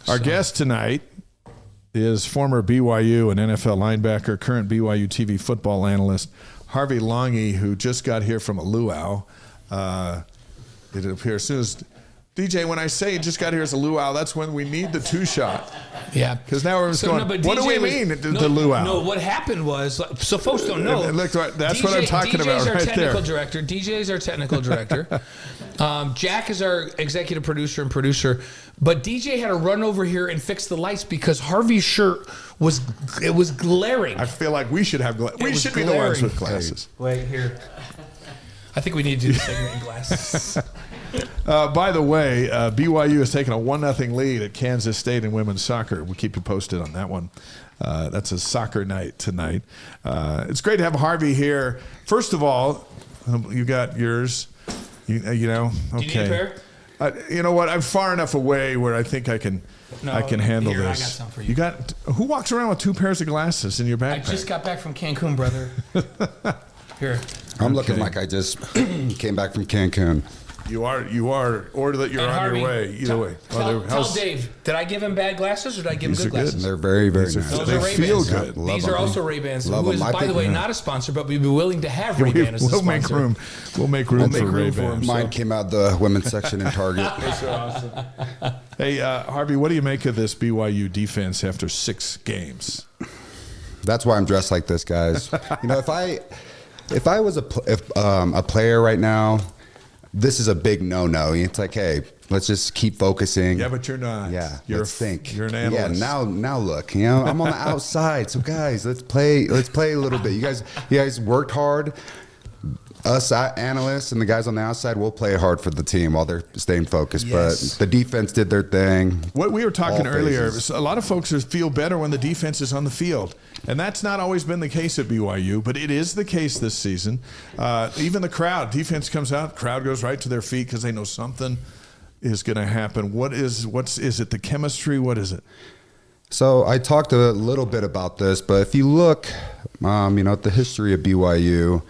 Our guest tonight is former BYU and NFL linebacker, current BYU TV football analyst, Harvey Langi, who just got here from a luau. It appears as soon as DJ, when I say just got here as a luau, that's when we need the two-shot. Yeah. Because now we're just going, what do we mean, the luau? No, what happened was, so folks don't know. Look, that's what I'm talking about right there. DJ is our technical director. Jack is our executive producer and producer. But DJ had to run over here and fix the lights because Harvey's shirt was glaring. I feel like we should have we should be the ones with glasses. Hey, wait, here. I think we need to do the segment in glasses. By the way, BYU has taken a 1-0 lead at Kansas State in women's soccer. We'll keep you posted on that one. That's a soccer night tonight. It's great to have Harvey here. First of all, you got yours. You know, okay. Do you need a pair? You know what? I'm far enough away where I think I can handle here, this. I got some for you. Who walks around with 2 pairs of glasses in your backpack? I just got back from Cancun, brother. Here. I'm looking like I just came back from Cancun. You are, or that you're on Harvey, your way. Either way. Tell Dave, did I give him bad glasses or did I give him good glasses? They're very, very nice. Those they are Ray-Bans. feel good. These are also Ray-Bans, Love who is, them. by the way, not a sponsor, but we'd be willing to have Ray-Ban as a sponsor. We'll make room for Ray-Bans. Mine came out the women's section in Target. Those are awesome. Hey, Harvey, what do you make of this BYU defense after 6 games? That's why I'm dressed like this, guys. You know, if I was a player right now, this is a big no-no. It's like, hey, let's just keep focusing. Yeah, but you're not. Yeah, let's think. You're an analyst. Yeah, now look. You know, I'm on the outside. So guys, let's play a little bit. You guys worked hard. Us analysts and the guys on the outside will play hard for the team while they're staying focused. Yes. But the defense did their thing. What we were talking earlier, phases. a lot of folks feel better when the defense is on the field. And that's not always been the case at BYU, but it is the case this season. Even the crowd, defense comes out, crowd goes right to their feet because they know something is going to happen. Is it the chemistry? What is it? So I talked a little bit about this, but if you look, at the history of BYU,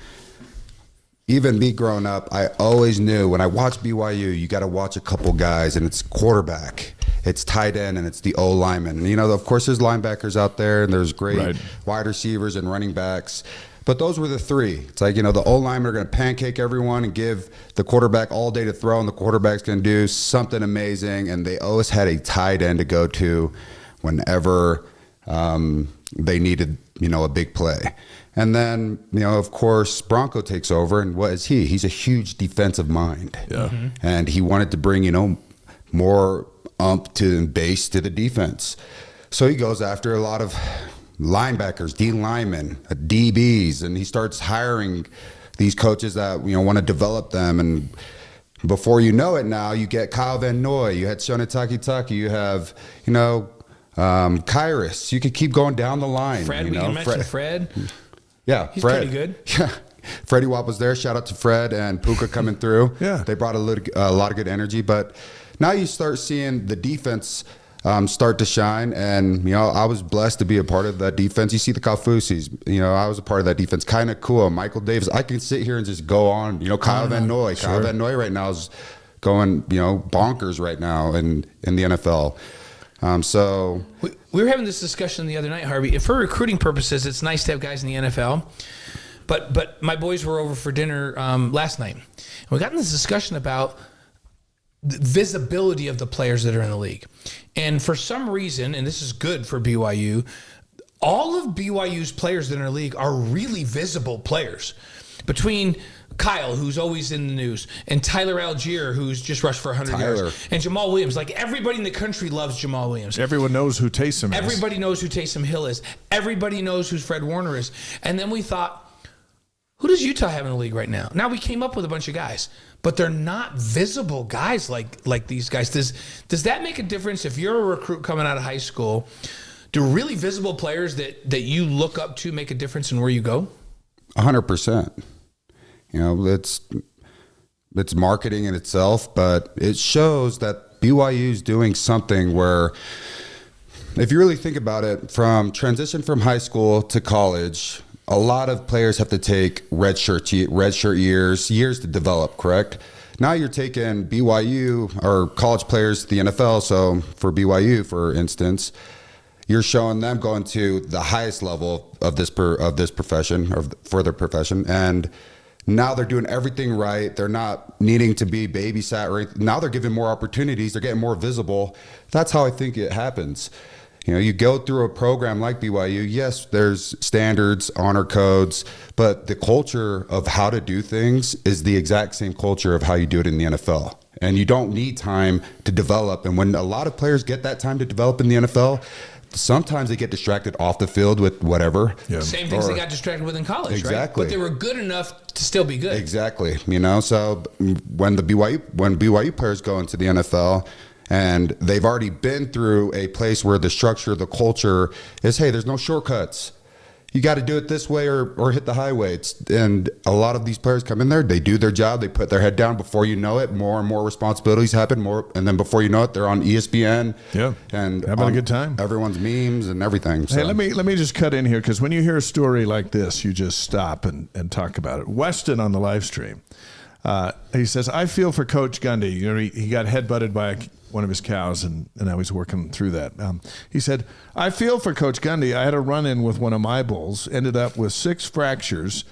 even me growing up, I always knew when I watched BYU, you got to watch a couple guys, and it's quarterback, it's tight end, and it's the O-lineman. And, of course, there's linebackers out there, and there's great wide receivers and running backs. But those were the 3. It's like, the O-linemen are going to pancake everyone and give the quarterback all day to throw, and the quarterback's going to do something amazing. And they always had a tight end to go to whenever they needed, a big play. And then, of course, Bronco takes over, and what is he? He's a huge defensive mind. Yeah. Mm-hmm. And he wanted to bring, more base to the defense. So he goes after a lot of linebackers, D linemen, DBs, and he starts hiring these coaches that, want to develop them. And before you know it now, you get Kyle Van Noy, you had Shona Takitaki, you have, Kyrus. You could keep going down the line. Fred, we can mention Fred. Yeah, he's Fred. pretty good. Yeah, Freddie Wap was there. Shout out to Fred and Puka coming through. Yeah, they brought a lot of good energy. But now you start seeing the defense start to shine, and I was blessed to be a part of that defense. You see the Kaufusis. I was a part of that defense. Kind of cool. Michael Davis. I can sit here and just go on. Kyle Van Noy. Sure. Kyle Van Noy right now is going bonkers right now in the NFL. So we were having this discussion the other night, Harvey. For recruiting purposes, it's nice to have guys in the NFL. But my boys were over for dinner last night. And we got in this discussion about the visibility of the players that are in the league. And for some reason, and this is good for BYU, all of BYU's players that are in the league are really visible players. Between Kyle, who's always in the news, and Tyler Algier, who's just rushed for 100 yards, and Jamal Williams. Like, everybody in the country loves Jamal Williams. Everyone knows who Taysom is. Everybody knows who Taysom Hill is. Everybody knows who Fred Warner is. And then we thought, who does Utah have in the league right now? Now, we came up with a bunch of guys, but they're not visible guys like these guys. Does that make a difference if you're a recruit coming out of high school? Do really visible players that you look up to make a difference in where you go? 100%. It's marketing in itself, but it shows that BYU is doing something where, if you really think about it, from transition from high school to college, a lot of players have to take redshirt years to develop, correct? Now you're taking BYU or college players to the NFL. So for BYU, for instance, you're showing them going to the highest level of this profession, or for their profession, and now they're doing everything right. They're not needing to be babysat. Now they're given more opportunities. They're getting more visible. That's how I think it happens. You know, you go through a program like BYU, yes, there's standards, honor codes, but the culture of how to do things is the exact same culture of how you do it in the NFL. And you don't need time to develop. And when a lot of players get that time to develop in the NFL, sometimes they get distracted off the field with whatever. Yeah. Same things they got distracted with in college, exactly. Right? But they were good enough to still be good. Exactly. You know, so when BYU players go into the NFL, and they've already been through a place where the structure, the culture is, hey, there's no shortcuts. You got to do it this way or hit the highway. And a lot of these players come in there, they do their job, they put their head down. Before you know it, more and more responsibilities happen, and then before you know it, they're on ESPN. Yeah, and having a good time. Everyone's memes and everything. So. Hey, let me just cut in here, because when you hear a story like this, you just stop and talk about it. Weston on the live stream, he says, I feel for Coach Gundy. You know, he got headbutted by one of his cows, and I was working through that. He said, I feel for Coach Gundy. I had a run-in with one of my bulls, ended up with 6 fractures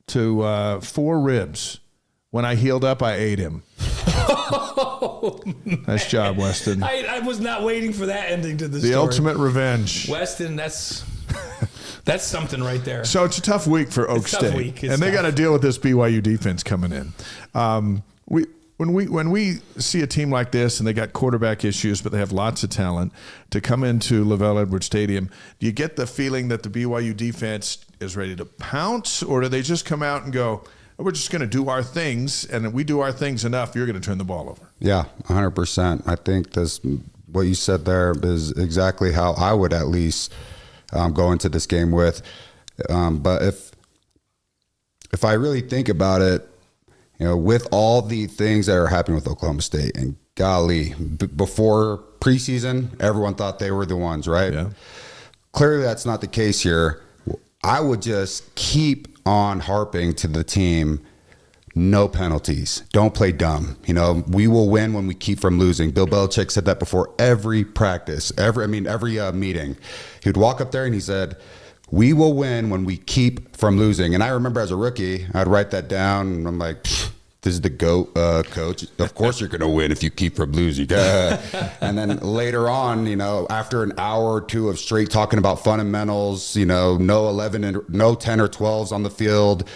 to 4 ribs. When I healed up, I ate him. Oh, nice job, Weston. I was not waiting for that ending to the story. The ultimate revenge. Weston, that's something right there. So it's a tough week for Oak State. And they got to deal with this BYU defense coming in. When we see a team like this and they got quarterback issues, but they have lots of talent, to come into LaVell Edwards Stadium, do you get the feeling that the BYU defense is ready to pounce, or do they just come out and go, we're just going to do our things, and if we do our things enough, you're going to turn the ball over? Yeah, 100%. I think what you said there is exactly how I would at least go into this game with. But if I really think about it, you know, with all the things that are happening with Oklahoma State, and golly, before preseason, everyone thought they were the ones, right? Yeah. Clearly, that's not the case here. I would just keep on harping to the team, no penalties. Don't play dumb. You know, we will win when we keep from losing. Bill Belichick said that before every practice, every meeting. He would walk up there and he said, we will win when we keep from losing. And I remember as a rookie, I'd write that down, and I'm like, this is the GOAT, coach. Of course you're going to win if you keep from losing. And then later on, you know, after an hour or two of straight talking about fundamentals, you know, no 10 or 12s on the field,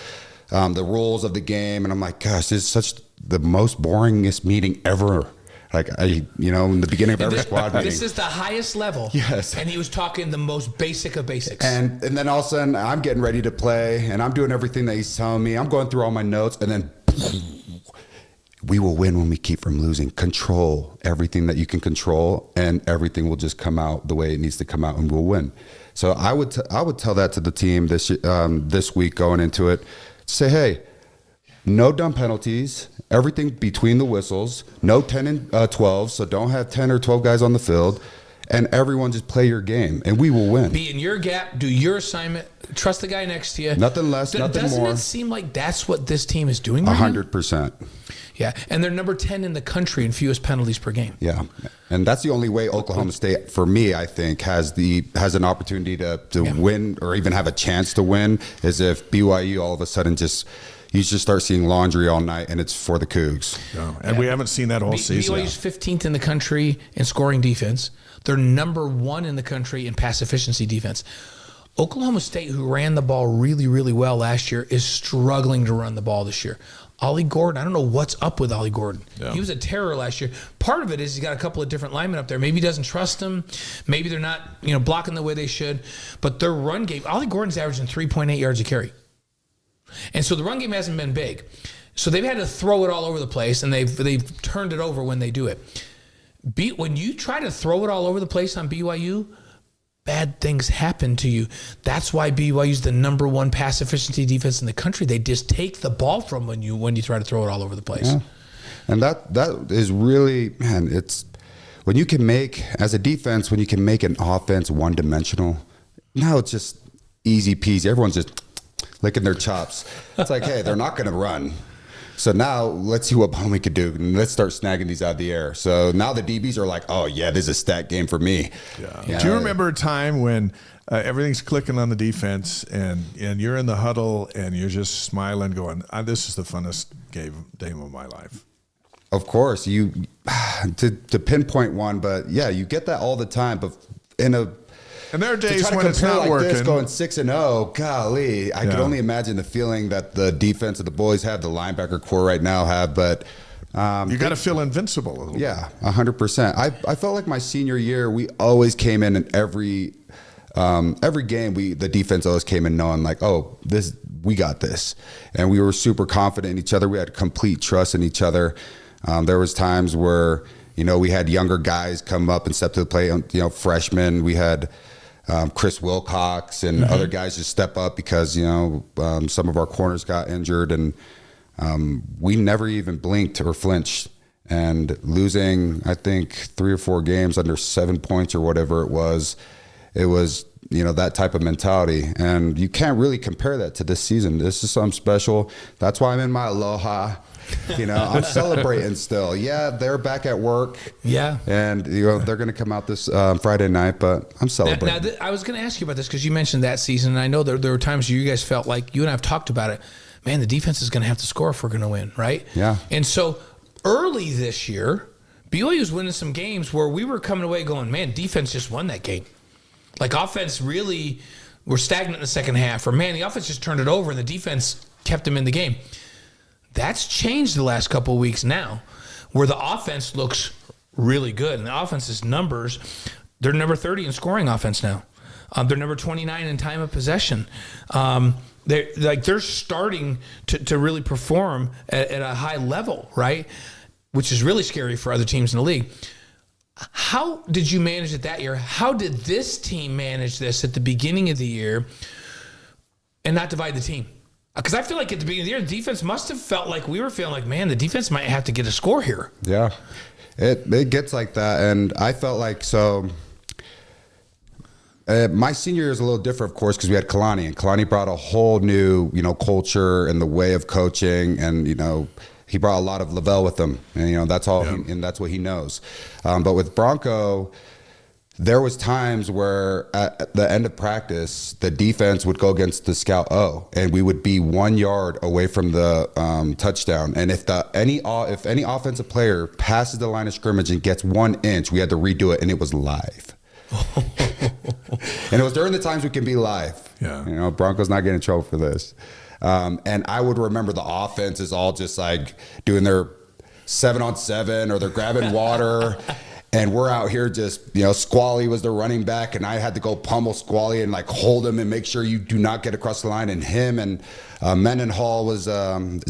the rules of the game. And I'm like, gosh, this is such the most boringest meeting ever. Like, in the beginning of every squad meeting. This is the highest level. Yes. And he was talking the most basic of basics. And then all of a sudden, I'm getting ready to play, and I'm doing everything that he's telling me. I'm going through all my notes, and then we will win when we keep from losing. Control everything that you can control, and everything will just come out the way it needs to come out, and we'll win. So I would tell that to the team this week going into it. Say, hey, no dumb penalties. Everything between the whistles. No 10 and 12, so don't have 10 or 12 guys on the field. And everyone just play your game, and we will win. Be in your gap, do your assignment, trust the guy next to you. Nothing less, nothing more. Doesn't it seem like that's what this team is doing? 100%. Yeah, and they're number 10 in the country in fewest penalties per game. Yeah, and that's the only way Oklahoma State, for me, I think, has an opportunity to win, or even have a chance to win, is if BYU all of a sudden you just start seeing laundry all night, and it's for the Cougs. Oh, and we haven't seen that all season. BYU's 15th in the country in scoring defense. They're number 1 in the country in pass efficiency defense. Oklahoma State, who ran the ball really, really well last year, is struggling to run the ball this year. Ollie Gordon, I don't know what's up with Ollie Gordon. Yeah. He was a terror last year. Part of it is he's got a couple of different linemen up there. Maybe he doesn't trust them. Maybe they're not, blocking the way they should. But their run game, Ollie Gordon's averaging 3.8 yards a carry. And so the run game hasn't been big. So they've had to throw it all over the place, and they've turned it over when they do it. When you try to throw it all over the place on BYU, bad things happen to you. That's why BYU's the number 1 pass efficiency defense in the country. They just take the ball from when you try to throw it all over the place. Yeah. And that is really, man, it's when you can make, as a defense, when you can make an offense one-dimensional, now it's just easy peasy. Everyone's just licking their chops. It's like, hey, they're not going to run. So now let's see what Bomi could do, and let's start snagging these out of the air. So now the DBs are like, oh yeah, this is a stat game for me. Yeah. Do you remember a time when everything's clicking on the defense, and you're in the huddle and you're just smiling, going, "This is the funnest game of my life"? Of course, you to pinpoint one, but yeah, you get that all the time. But and there are days when it's not like working. This, going 6-0, golly, I could only imagine the feeling that the defense of the boys have, the linebacker core right now have. But you got to feel invincible a little. Yeah, 100%. I felt like my senior year, we always came in every game. The defense always came in knowing like, oh, we got this, and we were super confident in each other. We had complete trust in each other. There was times where we had younger guys come up and step to the plate. Freshmen. We had Chris Wilcox and other guys just step up because some of our corners got injured, and we never even blinked or flinched. And losing, I think, 3 or 4 games under 7 points or whatever it was that type of mentality. And you can't really compare that to this season. This is something special. That's why I'm in my aloha. I'm celebrating still. Yeah, they're back at work. Yeah. And, they're going to come out this Friday night, but I'm celebrating. Now, I was going to ask you about this because you mentioned that season, and I know there were times you guys felt like, you and I have talked about it, man, the defense is going to have to score if we're going to win, right? Yeah. And so early this year, BYU was winning some games where we were coming away going, man, defense just won that game. Like offense really were stagnant in the second half, or man, the offense just turned it over and the defense kept them in the game. That's changed the last couple of weeks now, where the offense looks really good. And the offense's numbers, they're number 30 in scoring offense now. They're number 29 in time of possession. They're starting to really perform at a high level, right? Which is really scary for other teams in the league. How did you manage it that year? How did this team manage this at the beginning of the year and not divide the team? Because I feel like at the beginning of the year, the defense must have felt like we were feeling like, man, the defense might have to get a score here. Yeah, it gets like that. And I felt like my senior year is a little different, of course, because we had Kalani. And Kalani brought a whole new, culture and the way of coaching. And, he brought a lot of Lavelle with him. And, that's all, and that's what he knows. But with Bronco, there was times where at the end of practice, the defense would go against the scout O, and we would be 1 yard away from the touchdown. And if any offensive player passes the line of scrimmage and gets 1 inch, we had to redo it, and it was live. And it was during the times we can be live. Yeah. Broncos not getting in trouble for this. And I would remember the offense is all just like doing their 7-on-7 or they're grabbing water. And we're out here just, Squally was the running back, and I had to go pummel Squally and hold him and make sure you do not get across the line. And him and Mendenhall was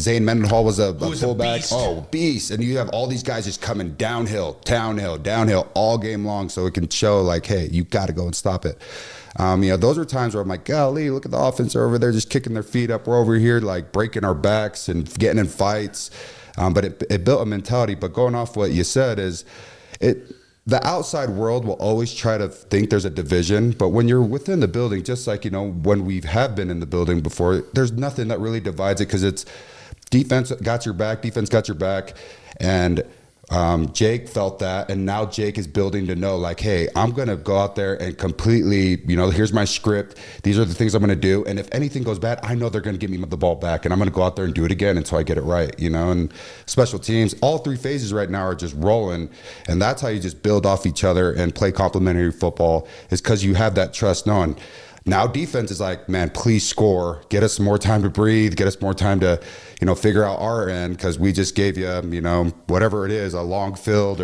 Zane Mendenhall was a fullback. Beast! And you have all these guys just coming downhill all game long, so it can show hey, you got to go and stop it. Those are times where I'm like, golly, look at the offense over there just kicking their feet up. We're over here breaking our backs and getting in fights. But it built a mentality. But going off what you said is, the outside world will always try to think there's a division, but when you're within the building, just like, when we have been in the building before, there's nothing that really divides it, because it's defense got your back. And Jake felt that, and now Jake is building to know, hey, I'm going to go out there and completely, here's my script. These are the things I'm going to do. And if anything goes bad, I know they're going to give me the ball back, and I'm going to go out there and do it again until I get it right, And special teams, all 3 phases right now are just rolling. And that's how you just build off each other and play complementary football, is because you have that trust knowing. Now defense is like, man, please score. Get us more time to breathe. Get us more time to, figure out our end, because we just gave you, whatever it is, a long field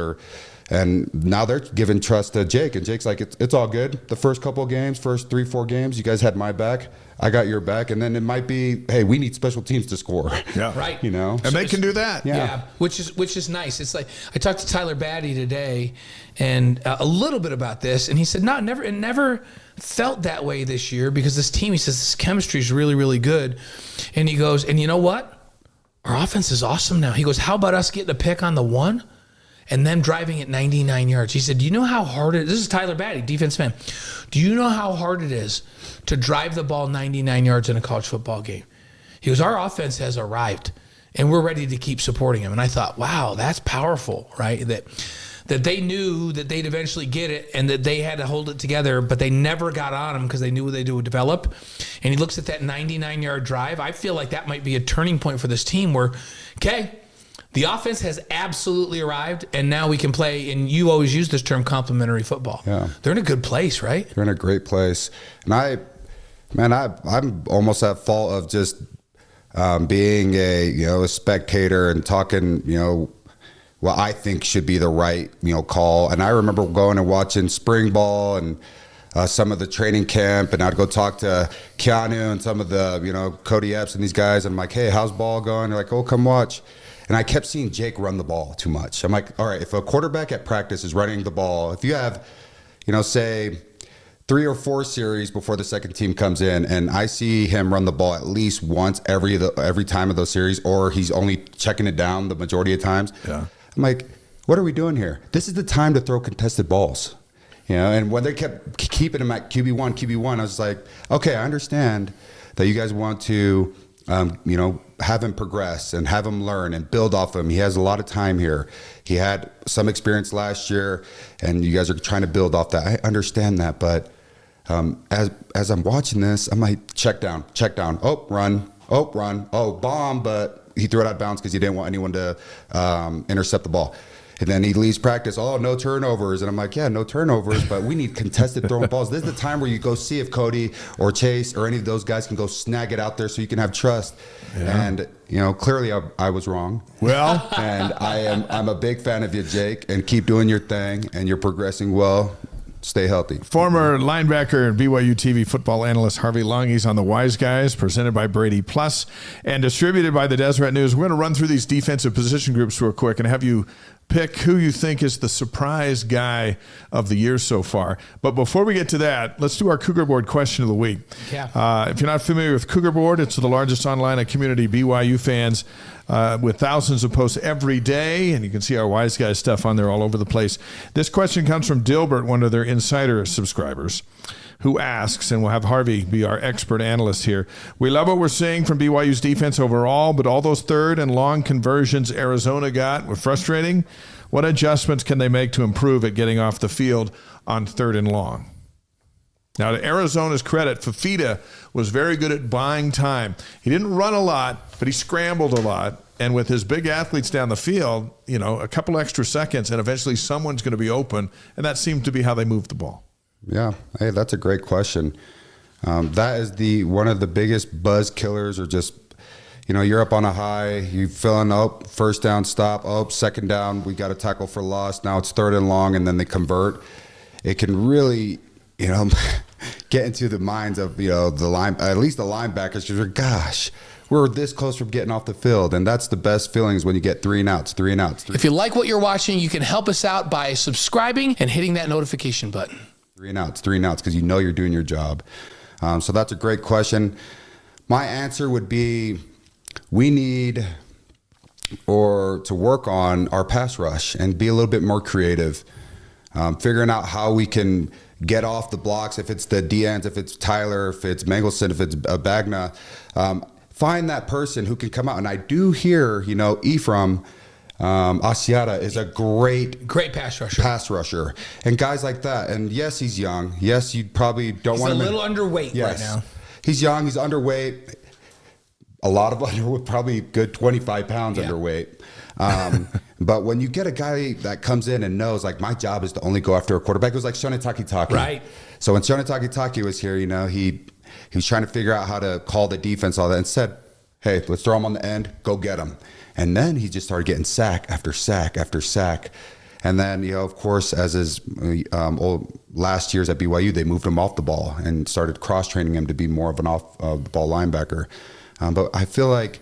and now they're giving trust to Jake. And Jake's like, it's all good. The first 3-4 games, you guys had my back. I got your back. And then it might be, hey, we need special teams to score. Yeah. Right. And they can do that. Yeah. Which is nice. It's like, I talked to Tyler Batty today and a little bit about this. And he said, no, it never felt that way this year, because this team, he says, this chemistry is really, really good. And he goes, and you know what? Our offense is awesome now. He goes, how about us getting a pick on the 1 and them driving it 99 yards? He said, do you know how hard it is? This is Tyler Batty, defense man. Do you know how hard it is to drive the ball 99 yards in a college football game? He goes, our offense has arrived. and we're ready to keep supporting him. And I thought, wow, that's powerful, right? That they knew that they'd eventually get it and that they had to hold it together, but they never got on him because they knew they would develop. And he looks at that 99-yard drive. I feel like that might be a turning point for this team where, okay, the offense has absolutely arrived, and now we can play, and you always use this term, complementary football. Yeah. They're in a good place, right? They're in a great place. And I'm almost at fault of just being a spectator and talking, what I think should be the right, call. And I remember going and watching spring ball and some of the training camp, and I'd go talk to Keanu and some of the, Cody Epps and these guys. And I'm like, hey, how's ball going? They're like, oh, come watch. And I kept seeing Jake run the ball too much. I'm like, all right, if a quarterback at practice is running the ball, if you have, say 3 or 4 series before the second team comes in, and I see him run the ball at least once every time of those series, or he's only checking it down the majority of times. Yeah. I'm like, what are we doing here? This is the time to throw contested balls. And when they kept keeping him at QB1, I was like, okay, I understand that you guys want to, have him progress and have him learn and build off him. He has a lot of time here. He had some experience last year, and you guys are trying to build off that. I understand that, but as I'm watching this, I'm like, check down, oh, run, oh, bomb, but he threw it out of bounds because he didn't want anyone to intercept the ball. And then he leaves practice, oh, no turnovers. And I'm like, yeah, no turnovers, but we need contested throwing balls. This is the time where you go see if Cody or Chase or any of those guys can go snag it out there so you can have trust. Yeah. And, clearly I was wrong. Well. And I'm a big fan of you, Jake, and keep doing your thing, and you're progressing well. Stay healthy. Former linebacker and BYU TV football analyst Harvey Langi's on the Wise Guys, presented by Brady Plus and distributed by the Deseret News. We're going to run through these defensive position groups real quick and have you pick who you think is the surprise guy of the year so far. But before we get to that, let's do our Cougar Board question of the week. Yeah. If you're not familiar with Cougar Board, it's the largest online community BYU fans with thousands of posts every day, and you can see our Wise Guys stuff on there all over the place. This question comes from Dilbert, one of their insider subscribers, who asks, and we'll have Harvey be our expert analyst here. We love what we're seeing from BYU's defense overall, but all those third and long conversions Arizona got were frustrating. What adjustments can they make to improve at getting off the field on third and long? Now, to Arizona's credit, Fafita was very good at buying time. He didn't run a lot, but he scrambled a lot. And with his big athletes down the field, a couple extra seconds, and eventually someone's going to be open. And that seemed to be how they moved the ball. Yeah. Hey, that's a great question. That is one of the biggest buzz killers, or just, you're up on a high, you filling up, first down, stop, second down, we got a tackle for loss. Now it's third and long, and then they convert. It can really, get into the minds of, at least the linebackers, because gosh, we're this close from getting off the field. And that's the best feelings when you get 3 and outs. If you like what you're watching, you can help us out by subscribing and hitting that notification button. 3 and outs, because you're doing your job. So that's a great question. My answer would be, we need to work on our pass rush and be a little bit more creative. Figuring out how we can get off the blocks, if it's the D-ends, if it's Tyler, if it's Mangleson, if it's Bagna. Find that person who can come out. And I do hear, Ephraim Asiata is a great pass rusher. And guys like that. And yes, he's young. Yes, you probably don't want him. He's a little underweight right now. He's young. He's underweight. A lot of underweight, probably good 25 pounds underweight. But when you get a guy that comes in and knows, like, my job is to only go after a quarterback, it was like Shone Takitaki. Right. So when Shone Takitaki was here, he was trying to figure out how to call the defense, all that, and said, hey, let's throw him on the end, go get him. And then he just started getting sack after sack after sack. And then, of course, as his last years at BYU, they moved him off the ball and started cross-training him to be more of an off-the-ball linebacker. But I feel like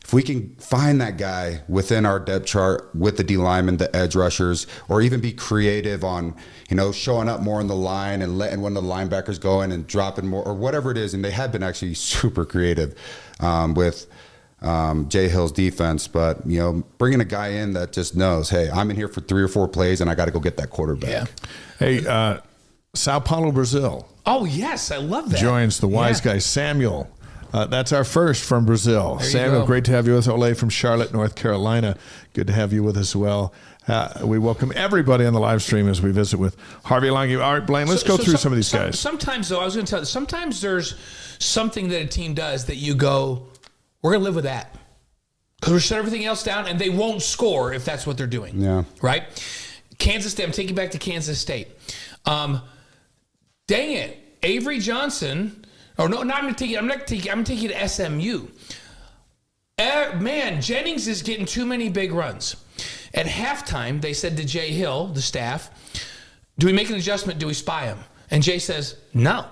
if we can find that guy within our depth chart with the D linemen, the edge rushers, or even be creative on, showing up more in the line and letting one of the linebackers go in and dropping more, or whatever it is. And they have been actually super creative with Jay Hill's defense. But, bringing a guy in that just knows, hey, I'm in here for 3 or 4 plays and I got to go get that quarterback. Yeah. Hey, Sao Paulo, Brazil. Oh, yes. I love that. Joins the Wise Guy, Samuel. That's our first from Brazil. There you Samuel, go. great to have you with us. Ole from Charlotte, North Carolina. Good to have you with us as well. We welcome everybody on the live stream as we visit with Harvey Langi. All right, Blaine, let's go through some of these guys. Sometimes, though, I was going to tell you, sometimes there's something that a team does that you go, we're going to live with that. Because we'll shut everything else down, and they won't score if that's what they're doing. Yeah. Right? Kansas State, I'm taking you back to Kansas State. Dang it. Avery Johnson, I'm going to take you to SMU. Man, Jennings is getting too many big runs. At halftime, they said to Jay Hill, the staff, do we make an adjustment? Do we spy him? And Jay says, no.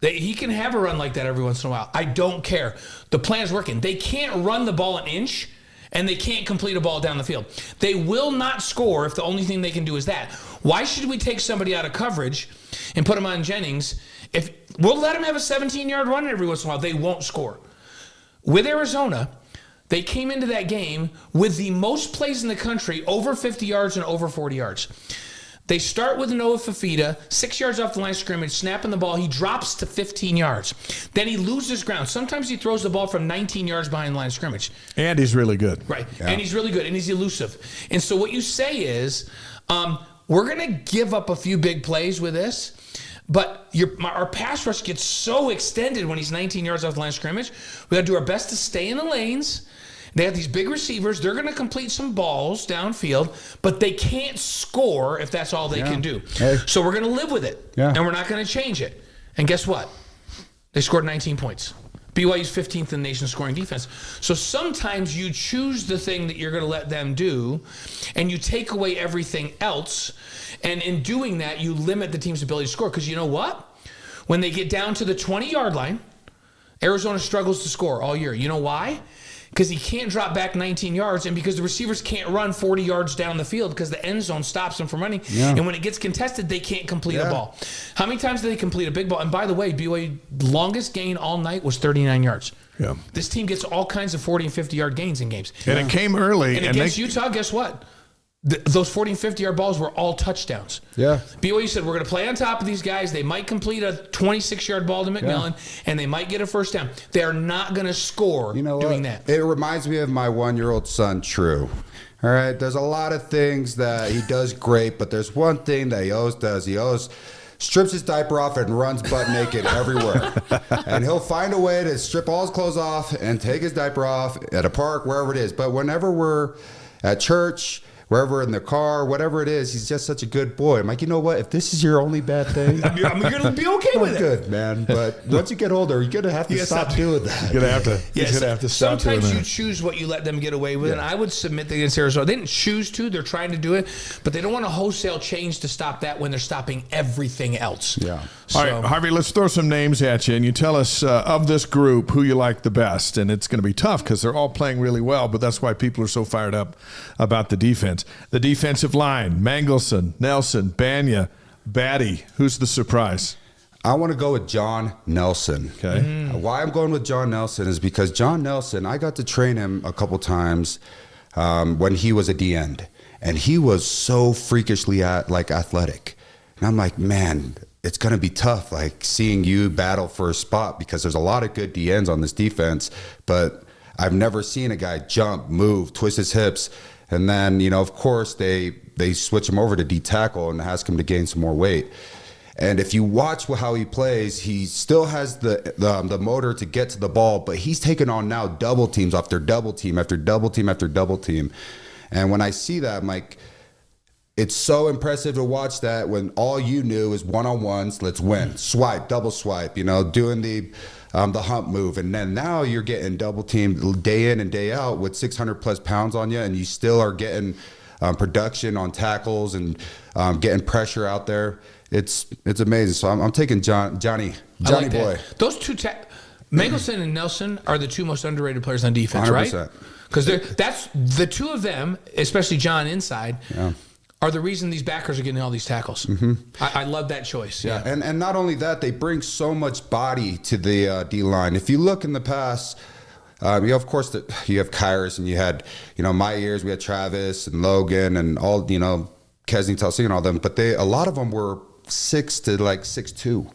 He can have a run like that every once in a while. I don't care. The plan is working. They can't run the ball an inch, and they can't complete a ball down the field. They will not score if the only thing they can do is that. Why should we take somebody out of coverage and put him on Jennings? If we'll let him have a 17-yard run every once in a while, they won't score. With Arizona, they came into that game with the most plays in the country, over 50 yards and over 40 yards. They start with Noah Fafita, 6 yards off the line of scrimmage, snapping the ball. He drops to 15 yards. Then he loses ground. Sometimes he throws the ball from 19 yards behind the line of scrimmage. And he's really good. Right. Yeah. And he's really good, and he's elusive. And so what you say is, we're going to give up a few big plays with this, but our pass rush gets so extended when he's 19 yards off the line of scrimmage. We got to do our best to stay in the lanes. They have these big receivers. They're going to complete some balls downfield, but they can't score if that's all they can do. Hey. So we're going to live with it, and we're not going to change it. And guess what? They scored 19 points. BYU's 15th in the nation scoring defense. So sometimes you choose the thing that you're going to let them do, and you take away everything else. And in doing that, you limit the team's ability to score. Because you know what? When they get down to the 20-yard line, Arizona struggles to score all year. You know why? Because he can't drop back 19 yards, and because the receivers can't run 40 yards down the field because the end zone stops them from running. Yeah. And when it gets contested, they can't complete a ball. How many times did they complete a big ball? And by the way, BYU longest gain all night was 39 yards. Yeah. This team gets all kinds of 40 and 50-yard gains in games. And it came early. And against Utah, guess what? Those 40 and 50-yard balls were all touchdowns. Yeah. BYU said, we're going to play on top of these guys. They might complete a 26-yard ball to McMillan, and they might get a first down. They are not going to score doing that. It reminds me of my 1-year-old son, True. All right, there's a lot of things that he does great, but there's one thing that he always does. He always strips his diaper off and runs butt naked everywhere. And he'll find a way to strip all his clothes off and take his diaper off at a park, wherever it is. But whenever we're at church, wherever in the car, whatever it is, he's just such a good boy. I'm like, you know what? If this is your only bad thing, I'm going to be okay with it. Good, man. But once you get older, you're going to have to stop doing that. You're going to have to stop doing that. Sometimes you choose what you let them get away with, and I would submit that against Arizona. They didn't choose to. They're trying to do it, but they don't want a wholesale change to stop that when they're stopping everything else. Yeah. All right, Harvey, let's throw some names at you, and you tell us of this group who you like the best. And it's going to be tough because they're all playing really well, but that's why people are so fired up about the defense. The defensive line, Mangelson, Nelson, Banya, Batty. Who's the surprise? I want to go with John Nelson. Okay. Why I'm going with John Nelson is because John Nelson, I got to train him a couple times when he was a D-end, and he was so freakishly athletic. And I'm like, man, it's going to be tough, like seeing you battle for a spot because there's a lot of good D-ends on this defense, but I've never seen a guy jump, move, twist his hips. And then, of course, they switch him over to D-tackle and ask him to gain some more weight. And if you watch how he plays, he still has the motor to get to the ball, but he's taking on now double teams after double team after double team after double team. And when I see that, I'm like, it's so impressive to watch that when all you knew is one-on-ones, let's win, swipe, double swipe, doing the hump move. And then now you're getting double teamed day in and day out with 600 plus pounds on you, and you still are getting production on tackles and getting pressure out there. It's amazing. So I'm taking Johnny like boy. Those two, Mangelson and Nelson are the two most underrated players on defense, 100%. right? Because that's the two of them, especially John inside. Yeah. Are the reason these backers are getting all these tackles. Mm-hmm. I love that choice. Yeah. And not only that, they bring so much body to the D-line. If you look in the past, of course, you have Kyrus and you had, my years, we had Travis and Logan and all, Kesney, Telsey and all them, but a lot of them were 6 to 6'2".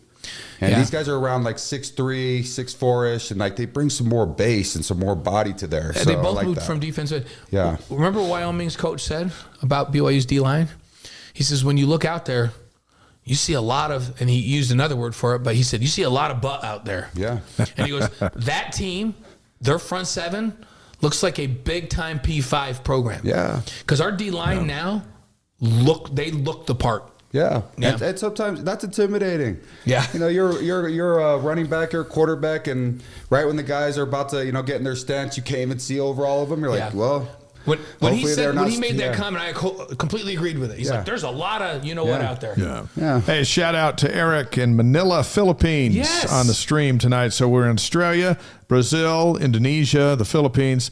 And these guys are around like 6'3", 6'4"-ish, and like they bring some more base and some more body to there. So they both like moved that. from defensive. Yeah. Remember what Wyoming's coach said about BYU's D-line? He says, when you look out there, you see a lot of, and he used another word for it, but he said, you see a lot of butt out there. Yeah. And he goes, that team, their front seven, looks like a big-time P5 program. Yeah. Because our D-line now, look the part. Yeah. Yeah. And sometimes that's intimidating. Yeah. You know, you're a running back, you're a quarterback, and right when the guys are about to, get in their stance, you can't even see over all of them. You're like, Yeah. well, When hopefully he made that comment, I completely agreed with it. He's like, there's a lot of what out there. Yeah. Hey, shout out to Eric in Manila, Philippines on the stream tonight. So we're in Australia, Brazil, Indonesia, the Philippines.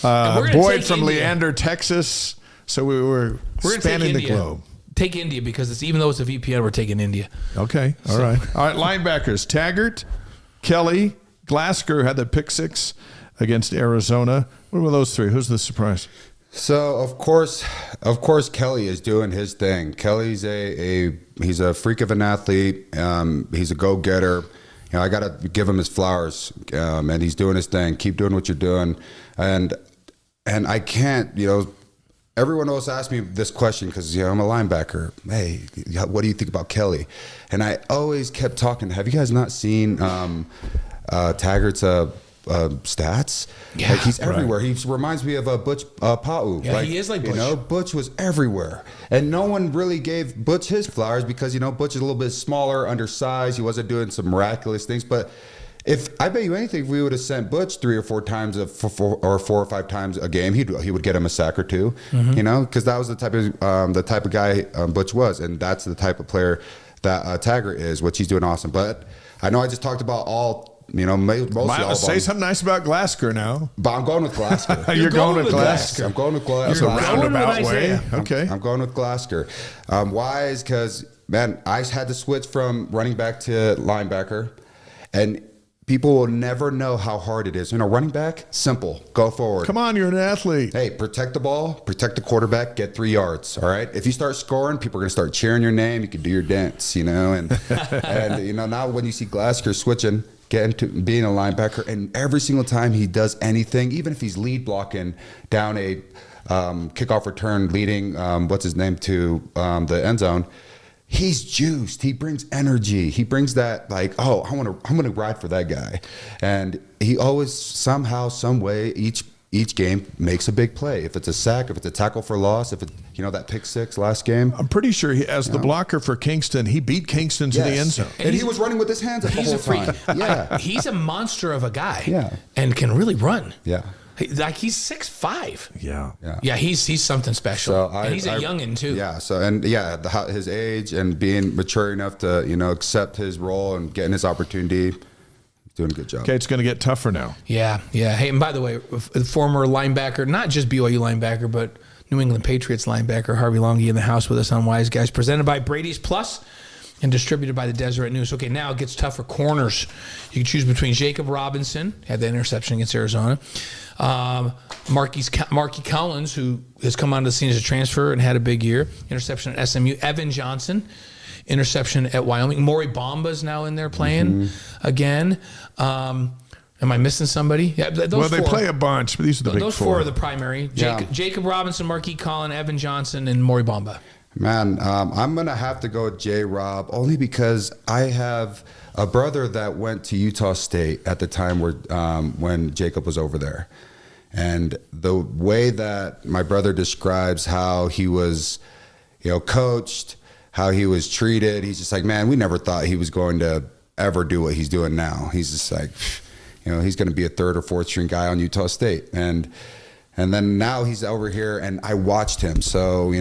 Boyd from India. Leander, Texas. So we're spanning the globe. Take India because even though it's a VPN, we're taking India. Okay. All right. Linebackers. Taggart, Kelly, Glasgow had the pick six against Arizona. What were those three? Who's the surprise? So of course, Kelly is doing his thing. Kelly's he's a freak of an athlete. He's a go-getter. I got to give him his flowers. And he's doing his thing. Keep doing what you're doing. And I can't, everyone else asked me this question because I'm a linebacker. Hey, what do you think about Kelly? And I always kept talking. Have you guys not seen Taggart's stats? Yeah, like he's everywhere. He reminds me of Butch Pau. Yeah, he is like Butch. Butch was everywhere, and no one really gave Butch his flowers because Butch is a little bit smaller, undersized. He wasn't doing some miraculous things, but. If I bet you anything, if we would have sent Butch 3 or 4 times, or 4 or 5 times a game, he would get him a sack or two, because that was the type of guy Butch was, and that's the type of player that Taggart is, which he's doing awesome. But I know I just talked about mostly all. Say something nice about Glasgow now. But I'm going with Glasgow. You're going with Glasgow. I'm going with That's Glasgow. a roundabout way. Okay. I'm going with Glasgow. Why is because, man, I had to switch from running back to linebacker, and people will never know how hard it is. Running back, simple. Go forward. Come on, you're an athlete. Hey, protect the ball, protect the quarterback, get 3 yards. All right. If you start scoring, people are going to start cheering your name. You can do your dance, and now when you see Glasgow switching, getting to being a linebacker, and every single time he does anything, even if he's lead blocking down a kickoff return, leading what's his name to the end zone. He's juiced. He brings energy. He brings that I'm gonna ride for that guy, and he always somehow, some way, each game makes a big play. If it's a sack, if it's a tackle for loss, if it's that pick six last game. I'm pretty sure as the blocker for Kingston, he beat Kingston to the end zone, and he was running with his hands up the whole time. Yeah, he's a monster of a guy. Yeah, and can really run. Yeah. Like he's 6'5". Yeah. He's something special. So and he's a youngin' too. Yeah. So his age and being mature enough to accept his role and getting his opportunity, he's doing a good job. Okay, it's going to get tougher now. Yeah. Hey, and by the way, former linebacker, not just BYU linebacker, but New England Patriots linebacker Harvey Langi in the house with us on Wise Guys, presented by Brady's Plus and distributed by the Deseret News. Okay, now it gets tougher. Corners. You can choose between Jacob Robinson, had the interception against Arizona, Marquis Collins, who has come onto the scene as a transfer and had a big year, interception at SMU, Evan Johnson, interception at Wyoming, Maury Bomba's now in there playing again. Am I missing somebody? Yeah, those they play a bunch, but these are the big four. Those four are the primary. Jacob Robinson, Marquis Collins, Evan Johnson, and Maury Bomba. Man, I'm going to have to go with J-Rob only because I have a brother that went to Utah State at the time when Jacob was over there. And the way that my brother describes how he was, coached, how he was treated, he's just like, man, we never thought he was going to ever do what he's doing now. He's just like, he's going to be a 3rd or 4th string guy on Utah State. And then now he's over here, and I watched him. So,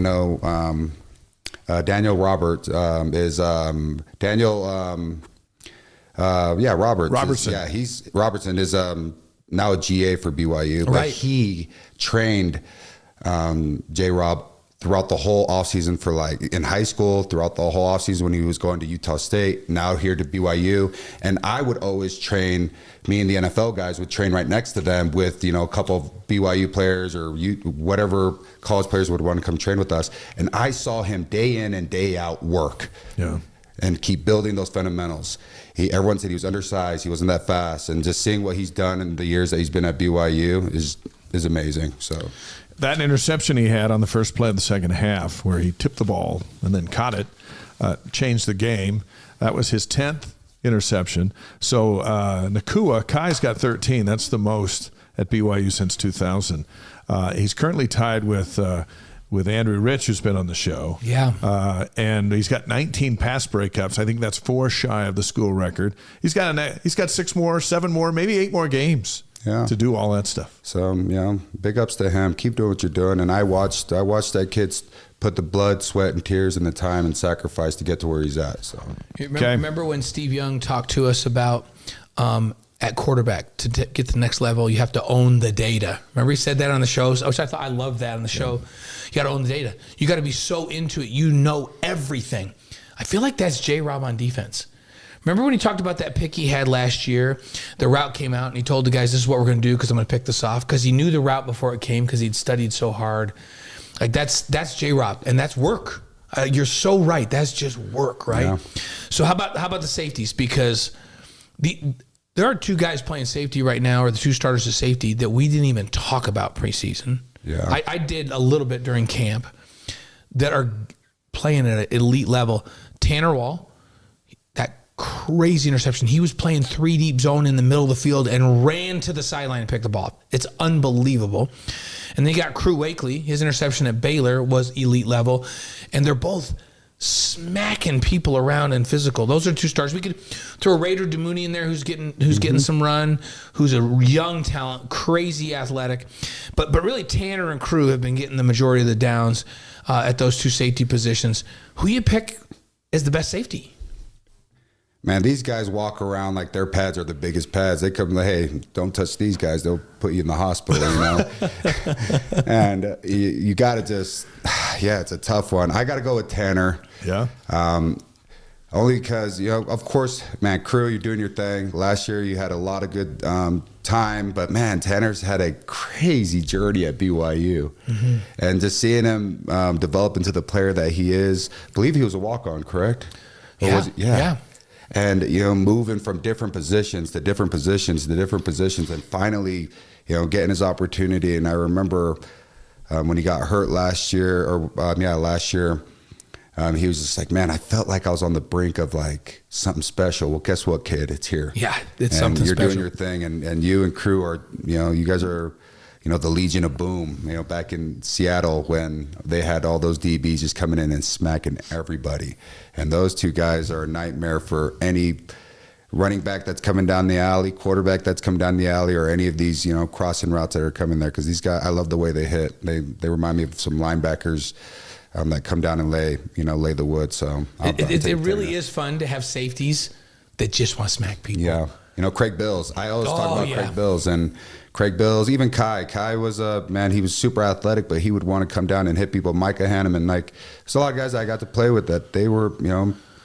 Daniel Roberts is Daniel. Robertson. Robertson is now a GA for BYU, but he trained J-Rob throughout the whole offseason for in high school, throughout the whole offseason when he was going to Utah State, now here to BYU. And I would always train, me and the NFL guys would train right next to them with, a couple of BYU players or whatever college players would want to come train with us. And I saw him day in and day out work. Yeah. and keep building those fundamentals. Everyone said he was undersized, he wasn't that fast, and just seeing what he's done in the years that he's been at BYU is amazing. So that interception he had on the first play of the second half, where he tipped the ball and then caught it, changed the game. That was his 10th interception. So Kai's got 13. That's the most at BYU since 2000. He's currently tied with Andrew Rich, who's been on the show. Yeah. And he's got 19 pass breakups. I think that's 4 shy of the school record. He's got 6 more, 7 more, maybe 8 more games to do all that stuff. So, big ups to him. Keep doing what you're doing. And I watched that kid put the blood, sweat, and tears and the time and sacrifice to get to where he's at. So, remember when Steve Young talked to us about at quarterback to get to the next level, you have to own the data. Remember he said that on the shows, which I loved that on the show. You got to own the data. You got to be so into it. You know everything. I feel like that's J-Rob on defense. Remember when he talked about that pick he had last year? The route came out and he told the guys, this is what we're going to do because I'm going to pick this off, because he knew the route before it came because he'd studied so hard. Like that's J-Rob, and that's work. You're so right. That's just work, right? Yeah. So how about the safeties? Because there are 2 guys playing safety right now, or the 2 starters of safety, that we didn't even talk about preseason. Yeah, I did a little bit during camp, that are playing at an elite level. Tanner Wall, that crazy interception. He was playing 3 deep zone in the middle of the field and ran to the sideline and picked the ball up. It's unbelievable. And then you got Crew Wakely. His interception at Baylor was elite level. And they're both smacking people around and physical. Those are 2 stars. We could throw Raider Demooney in there, who's getting some run, who's a young talent, crazy athletic. But really Tanner and Crew have been getting the majority of the downs at those 2 safety positions. Who you pick as the best safety? Man, these guys walk around like their pads are the biggest pads. They come like, hey, don't touch these guys. They'll put you in the hospital, And you got to just, it's a tough one. I got to go with Tanner. Yeah. Only because, of course, man, Crew, you're doing your thing. Last year you had a lot of good time. But, man, Tanner's had a crazy journey at BYU. Mm-hmm. And just seeing him develop into the player that he is, I believe he was a walk-on, correct? Yeah. And, moving from different positions to different positions to different positions, and finally, getting his opportunity. And I remember when he got hurt last year, he was just like, man, I felt like I was on the brink of like something special. Well, guess what, kid? It's here. Yeah, it's and something you're special. doing your thing, and you and Crew are, you guys are, the Legion of Boom, back in Seattle when they had all those DBs just coming in and smacking everybody. And those 2 guys are a nightmare for any running back that's coming down the alley, quarterback that's coming down the alley, or any of these, crossing routes that are coming there. Because these guys, I love the way they hit. They remind me of some linebackers that come down and lay the wood. So it really is fun to have safeties that just want to smack people. Yeah. Craig Bills. I always talk about Craig Bills, and Craig Bills, even Kai. Kai was he was super athletic, but he would want to come down and hit people. Micah Hanneman, there's a lot of guys I got to play with that they were,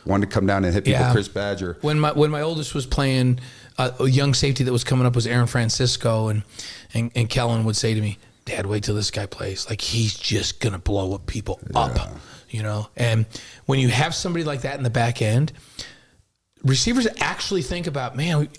wanted to come down and hit people. Yeah. Chris Badger. When my oldest was playing, a young safety that was coming up was Aaron Francisco, and Kellen would say to me, Dad, wait till this guy plays. Like, he's just going to blow up people up, And when you have somebody like that in the back end, receivers actually think about, man,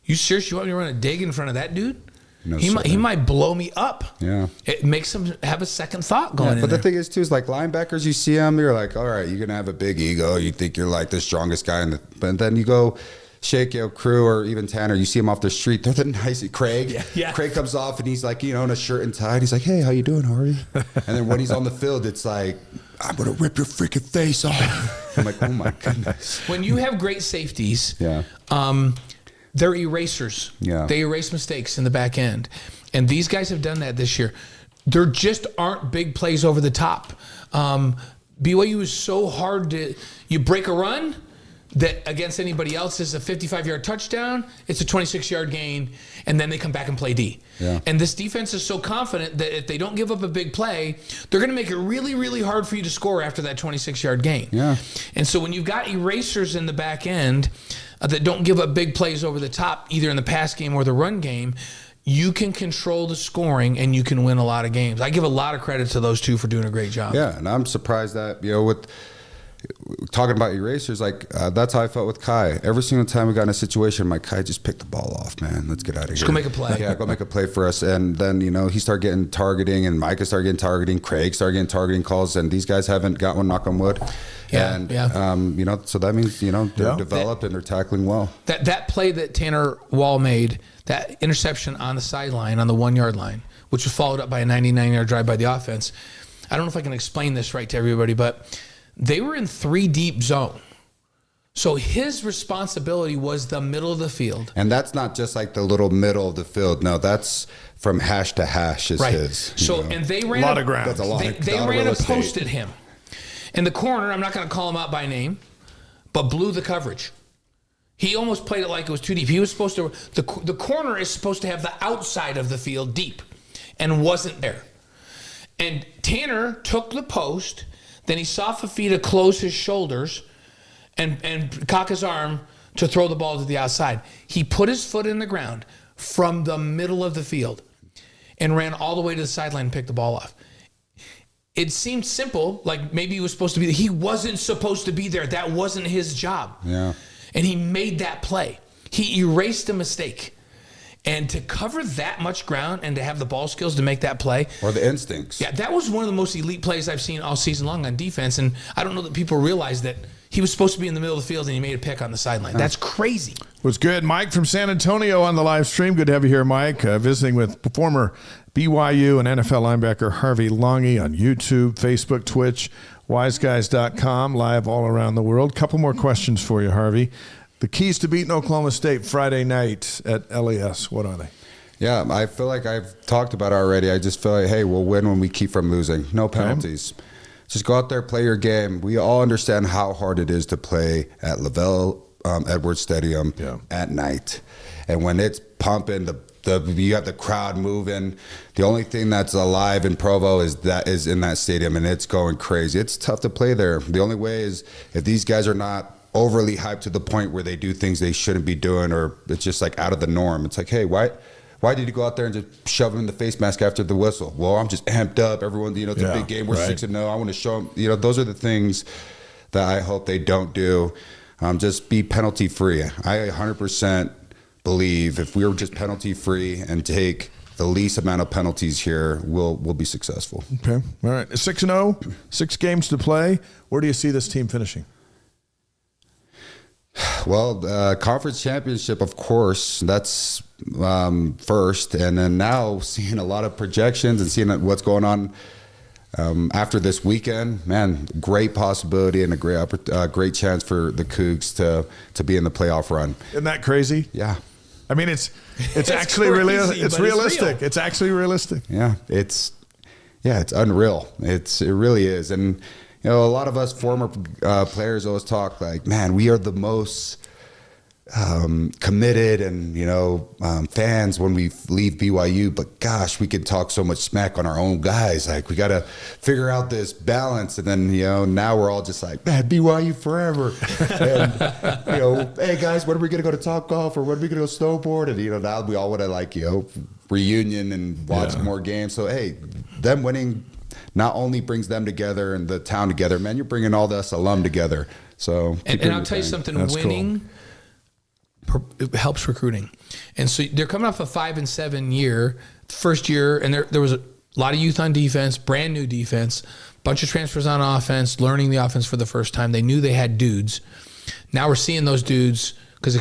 you serious? You want me to run a dig in front of that dude? No, he might blow me up. Yeah. It makes them have a second thought going in But there. the thing is, too, is like linebackers, you see them, you're like, all right, you're going to have a big ego. You think you're like the strongest guy. But then you go shake Crew or even Tanner, you see him off the street. They're the nicest. Craig. Yeah. Craig comes off and he's like, in a shirt and tie. And he's like, hey, how you doing, Harvey? And then when he's on the field, it's like, I'm going to rip your freaking face off. I'm like, oh, my goodness. When you have great safeties, they're erasers. Yeah. They erase mistakes in the back end. And these guys have done that this year. There just aren't big plays over the top. BYU is so hard you break a run that against anybody else is a 55-yard touchdown, it's a 26-yard gain, and then they come back and play D. Yeah. And this defense is so confident that if they don't give up a big play, they're going to make it really, really hard for you to score after that 26-yard gain. Yeah. And so when you've got erasers in the back end that don't give up big plays over the top, either in the pass game or the run game, you can control the scoring and you can win a lot of games. I give a lot of credit to those 2 for doing a great job. Yeah, and I'm surprised that, talking about erasers, like that's how I felt with Kai. Every single time we got in a situation, I'm like, Kai, just pick the ball off, man. Let's get out of here. Just go make a play. Yeah, go make a play for us. And then, he started getting targeting, and Micah started getting targeting, Craig started getting targeting calls, and these guys haven't got one, knock on wood. Yeah, And, so that means, they're developed and they're tackling well. That play that Tanner Wall made, that interception on the sideline, on the 1 yard line, which was followed up by a 99-yard drive by the offense. I don't know if I can explain this right to everybody, but they were in 3 deep zone. So his responsibility was the middle of the field. And that's not just like the little middle of the field. No, that's from hash to hash is his. So, and they ran a lot of ground. That's a lot they ran a post at him. And the corner, I'm not going to call him out by name, but blew the coverage. He almost played it like it was too deep. He was supposed to, the corner is supposed to have the outside of the field deep and wasn't there. And Tanner took the post, then he saw Fafita close his shoulders and cock his arm to throw the ball to the outside. He put his foot in the ground from the middle of the field and ran all the way to the sideline and picked the ball off. It seemed simple, like maybe he was supposed to be there. He wasn't supposed to be there. That wasn't his job. Yeah. And he made that play. He erased a mistake. And to cover that much ground and to have the ball skills to make that play. Or the instincts. Yeah, that was one of the most elite plays I've seen all season long on defense. And I don't know that people realize that he was supposed to be in the middle of the field and he made a pick on the sideline. That's crazy. Was good. Mike from San Antonio on the live stream. Good to have you here, Mike. Visiting with former BYU and NFL linebacker Harvey Langi on YouTube, Facebook, Twitch, wiseguys.com, live all around the world. Couple more questions for you, Harvey. The keys to beating Oklahoma State Friday night at LAS, what are they? Yeah, I feel like I've talked about it already. I just feel like, hey, we'll win when we keep from losing. No penalties. Okay. Just go out there, play your game. We all understand how hard it is to play at Lavelle Edwards Stadium at night. And when it's pumping, you have the crowd moving. The only thing that's alive in Provo is in that stadium, and it's going crazy. It's tough to play there. The only way is if these guys are not overly hyped to the point where they do things they shouldn't be doing, or it's just like out of the norm. It's like, hey, why did you go out there and just shove him in the face mask after the whistle? Well, I'm just amped up. Everyone, it's a big game. We're 6-0. I want to show them. Those are the things that I hope they don't do. Just be penalty free. I 100% believe if we were just penalty free and take the least amount of penalties here, we'll be successful. Okay. All right. 6-0, 6 games to play. Where do you see this team finishing? Well, conference championship, of course, that's first. And then now seeing a lot of projections and seeing what's going on after this weekend, man, great possibility and a great chance for the Cougs to be in the playoff run. Isn't that crazy? Yeah. I mean, it's actually crazy, it's realistic. It's actually realistic. Yeah, it's unreal. It really is. And a lot of us former players always talk like, man, we are the most committed and fans when we leave BYU, but gosh, we can talk so much smack on our own guys. Like, we got to figure out this balance. And then now we're all just like, man, BYU forever. And hey guys, when are we gonna go to Topgolf, or when are we gonna go snowboard? And now we all want to reunion and watch more games. So hey, them winning not only brings them together and the town together, man, you're bringing all this alum together. So and I'll tell you something, that's winning it helps recruiting. And so they're coming off a 5-7 year, first year, and there was a lot of youth on defense, brand new defense, bunch of transfers on offense, learning the offense for the first time. They knew they had dudes. Now we're seeing those dudes, because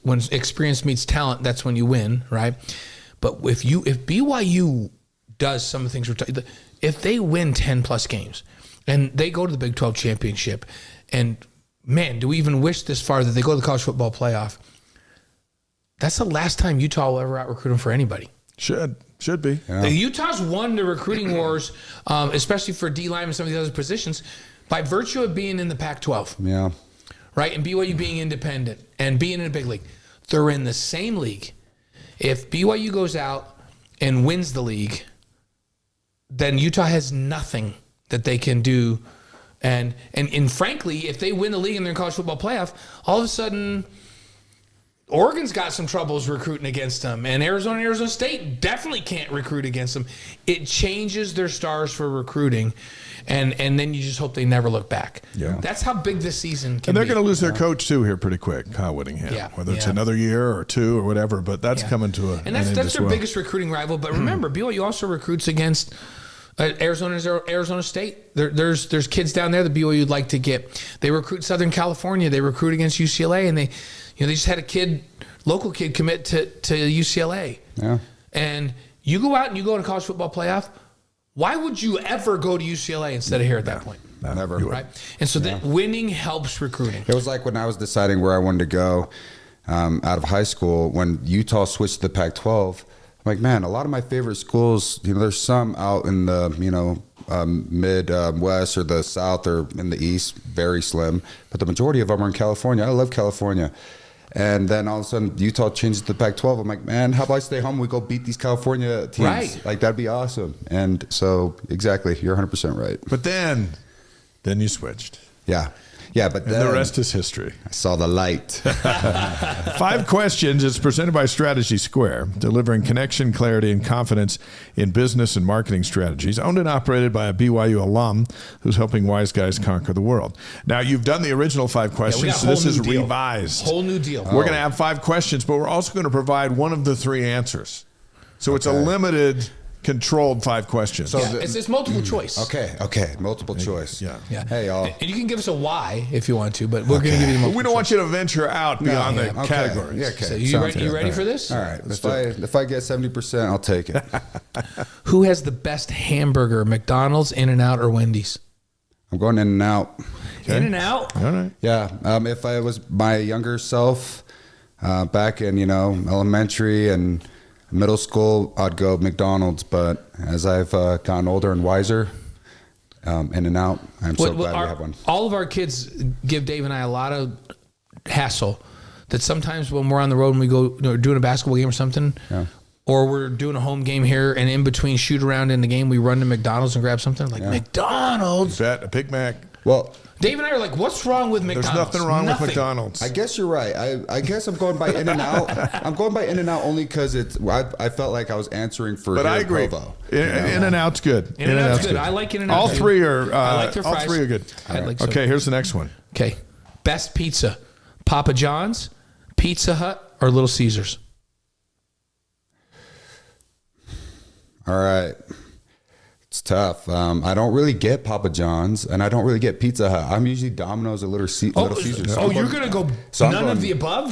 when experience meets talent, that's when you win, right? But if BYU does some of the things if they win 10 plus games and they go to the Big 12 championship, and man, do we even wish this far that they go to the college football playoff? That's the last time Utah will ever out-recruit them for anybody. Should be. Yeah. The Utah's won the recruiting wars, especially for D-line and some of the other positions, by virtue of being in the Pac-12. Yeah. Right? And BYU being independent and being in a big league. They're in the same league. If BYU goes out and wins the league, then Utah has nothing that they can do. And frankly, if they win the league and they're in college football playoff, all of a sudden Oregon's got some troubles recruiting against them, and Arizona State definitely can't recruit against them. It changes their stars for recruiting. and then you just hope they never look back. Yeah. That's how big this season can And they're be. going to lose their coach too here pretty quick, Kyle Whittingham. Yeah. Whether it's Yeah. another year or two or whatever, but that's coming to an And end that's as their well. biggest recruiting rival. But remember, BYU also recruits against Arizona State. There's kids down there that BYU would like to get. They recruit Southern California. They recruit against UCLA, and they just had a local kid commit to UCLA. Yeah. And you go out and you go to college football playoff. Why would you ever go to UCLA instead of here at that point? Never. Right. And so that winning helps recruiting. It was like when I was deciding where I wanted to go out of high school, when Utah switched to the Pac-12, I'm like, man, a lot of my favorite schools, there's some out in the, mid west or the south or in the east, very slim, but the majority of them are in California. I love California. And then all of a sudden, Utah changes to the Pac-12. I'm like, man, how about I stay home and we go beat these California teams? Right. Like, that'd be awesome. And so, exactly, you're 100% right. But then you switched. Yeah. Yeah, but And then the rest is history. I saw the light. 5 questions is presented by Strategy Square, delivering connection, clarity, and confidence in business and marketing strategies. Owned and operated by a BYU alum who's helping wise guys conquer the world. Now, you've done the original 5 questions, so this is revised. Whole new deal. We're going to have 5 questions, but we're also going to provide one of the 3 answers. So it's a limited, controlled 5 questions. So it's multiple choice. Okay. Multiple choice. Yeah. Yeah. Hey, y'all. And you can give us a why if you want to, but we're going to give you the multiple We don't want you to venture out beyond the categories. Yeah, okay. So you Sounds ready, good. for this? All right. If I get 70%, I'll take it. Who has the best hamburger, McDonald's, In-N-Out, or Wendy's? I'm going in and out. In-N-Out? All right. Yeah. If I was my younger self back in, elementary and middle school, I'd go McDonald's. But as I've gotten older and wiser, in and out, I'm so glad we have one. All of our kids give Dave and I a lot of hassle that sometimes when we're on the road and we go doing a basketball game or something, or we're doing a home game here and in between shoot around in the game, we run to McDonald's and grab something like McDonald's. Bet a Big Mac. Well, Dave and I are like, what's wrong with McDonald's? There's nothing wrong with McDonald's. I guess you're right. I guess I'm going by In and Out. I'm going by In and Out only because I felt like I was answering for. But here I in agree. Provo. In and Out's good. In-N-Out's good. I like In-N-Out. All 3 are. I like their fries. All 3 are good. I like so. Okay, here's the next one. Okay. Best pizza, Papa John's, Pizza Hut, or Little Caesars? All right. It's tough. I don't really get Papa John's, and I don't really get Pizza Hut. I'm usually Domino's or Little Caesars. Oh, you're going to go none of the above?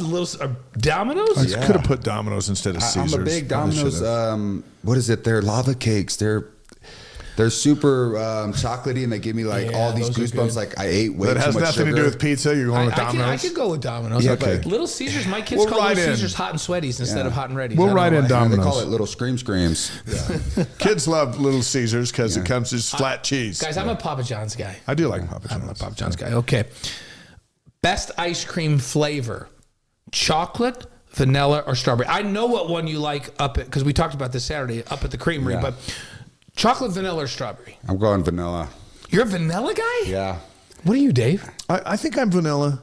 Domino's? I could have put Domino's instead of Caesars. I'm a big Domino's. What is it? They're lava cakes. They're super chocolatey, and they give me all these goosebumps. Like I ate way too much sugar. That has nothing to do with pizza. You're going with Domino's. I could go with Domino's. Yeah, okay. but Little Caesars. My kids call Little Caesars hot and sweaties instead of hot and ready. We'll write in Domino's. They call it Little Screams. Yeah. Kids love Little Caesars because it comes as flat cheese. Guys, I'm a Papa John's guy. I do like Papa John's. I'm a Papa John's guy. Okay. Best ice cream flavor: chocolate, vanilla, or strawberry. I know what one you like because we talked about this Saturday up at the Creamery, but chocolate, vanilla, or strawberry? I'm going vanilla. You're a vanilla guy? Yeah. What are you, Dave? I think I'm vanilla.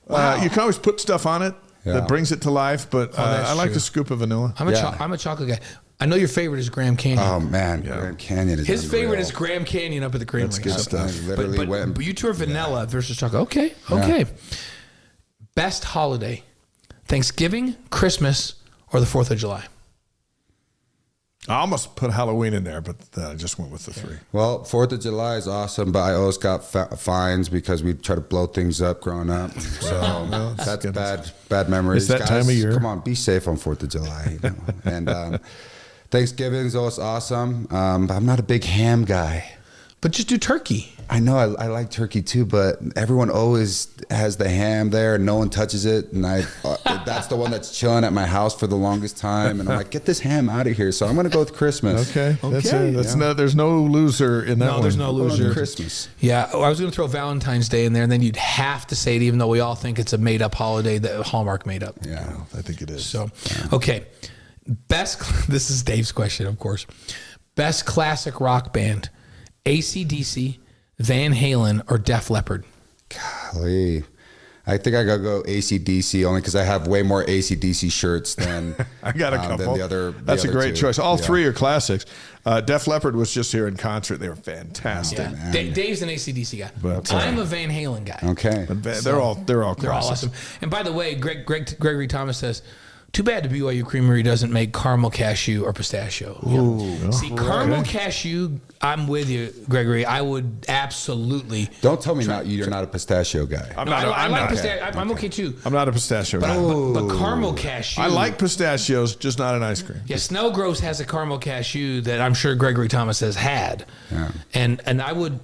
Wow. You can always put stuff on it that brings it to life, but I like true. the scoop of vanilla. I'm a chocolate guy. I know your favorite is Grand Canyon. Oh man, Grand Canyon is his unreal. favorite is Grand Canyon up at the Creamery. That's good stuff. Literally went. But you two are vanilla versus chocolate. Okay. Best holiday: Thanksgiving, Christmas, or the 4th of July? I almost put Halloween in there, but I just went with the 3. Well, 4th of July is awesome, but I always got fines because we try to blow things up growing up. So that's bad memories. It's that time of year. Come on, be safe on 4th of July. And Thanksgiving is always awesome, but I'm not a big ham guy. But just do turkey. I know I like turkey too, but everyone always has the ham there and no one touches it. And that's the one that's chilling at my house for the longest time. And I'm like, get this ham out of here. So I'm going to go with Christmas. Okay. That's there's no loser in that one. No, there's no loser. Christmas. Yeah. I was going to throw Valentine's Day in there, and then you'd have to say it, even though we all think it's a made-up holiday that Hallmark made up. Yeah, I think it is. So, okay. This is Dave's question, of course. Best classic rock band: AC/DC, Van Halen, or Def Leppard? Golly. I think I gotta go AC/DC only because I have way more AC/DC shirts than I got a couple. Than the other. That's a great choice. All three are classics. Def Leppard was just here in concert. They were fantastic. Yeah. Dave's an AC/DC guy. But, I'm a Van Halen guy. Okay. They're all classics. They're all awesome. And by the way, Gregory Thomas says, too bad the BYU Creamery doesn't make caramel cashew or pistachio. Ooh. See, caramel cashew, I'm with you, Gregory. I would absolutely. Don't tell me you're not a pistachio guy. I like pistachio. I'm okay too. I'm not a pistachio guy. But caramel cashew. I like pistachios, just not in ice cream. Yeah, Snell Groves has a caramel cashew that I'm sure Gregory Thomas has had. Yeah. And I would,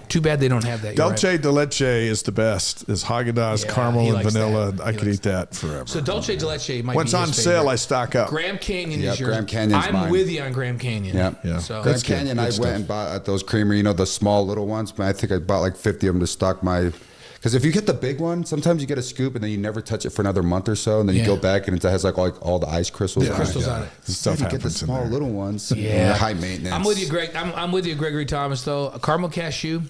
too bad they don't have that. Dulce de leche is the best. Is Haagen-Dazs, caramel and vanilla. I could eat that forever. So Dulce de leche might be Once on sale, I stock up. Graham Canyon is yours. Graham Canyon's I'm mine. with you on Graham Canyon. Yeah. So Graham Canyon, I went and bought at those creamery, the small little ones, but I think I bought like 50 of them to stock my. Because if you get the big one, sometimes you get a scoop and then you never touch it for another month or so, and then you go back and it has like all the ice crystals on it. Crystals on it. Stuff You get the happens in small there. little ones. Yeah. They're high maintenance. I'm with you, Greg. I'm with you, Gregory Thomas, though. A caramel cashew,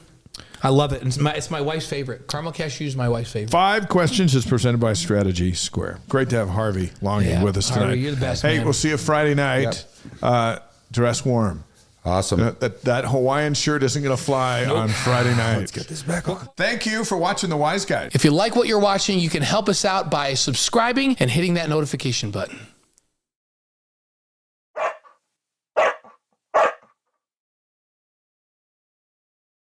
I love it. It's my wife's favorite. Caramel cashew is my wife's favorite. 5 questions is presented by Strategy Square. Great to have Harvey Langi with us tonight. Harvey, you're the best, Hey, man. we'll see you Friday night. Dress warm. Awesome. That Hawaiian shirt isn't going to fly on Friday night. Let's get this back on. Thank you for watching The Wise Guy. If you like what you're watching, you can help us out by subscribing and hitting that notification button.